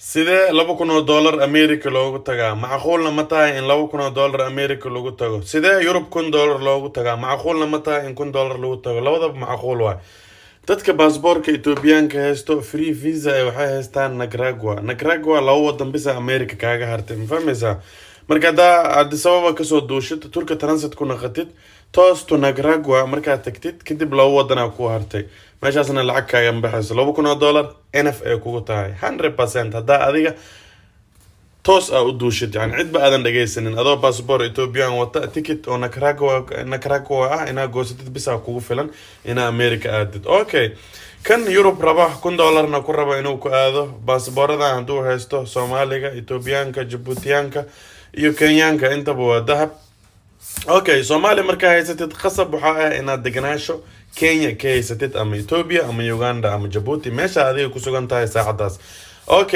sidee $2,000 America loogu tagaa macquulna ma tahay in $2,000 America lagu tago sidee Europe $1,000 loogu tagaa macquulna ma tahay in $1,000 lagu tago labadaba macquul waay dadka baasaboorka Etoobiyaanka haysto free visa ay waxay haystaan Nicaragua laba wadan bisa America kaaga hartay ma fahmaysaa marka Addis Ababa kasoo duushid Turka transit ku naqatid toos to Nicaragua markaa tagtid kadib laba wadan ku hartay meeshaasna lacag kaaga baxayso $2,000 NFA kugu tahay 100% hadaa adiga toos u duushid yani cid ba aadan dhageysanin adoo baasaboor Ethiopian wata ticket oo Nicaragua ah ina goosatid bisa kugu filan ina America aadid okay kan Europe raba $1,000 na ku raba inuu ku aado baasaboorada haduu haysto Soomaaliga Ethiopianka Djiboutianka iyo Kenyanka intaba waa dahab okay Soomaali markaa haysatid qasab waxa ah inaad deganaasho Kenya ka haysatid ama Ethiopia ama Uganda ama Djibouti meesha adiga ku sugan tahay saacadaas okay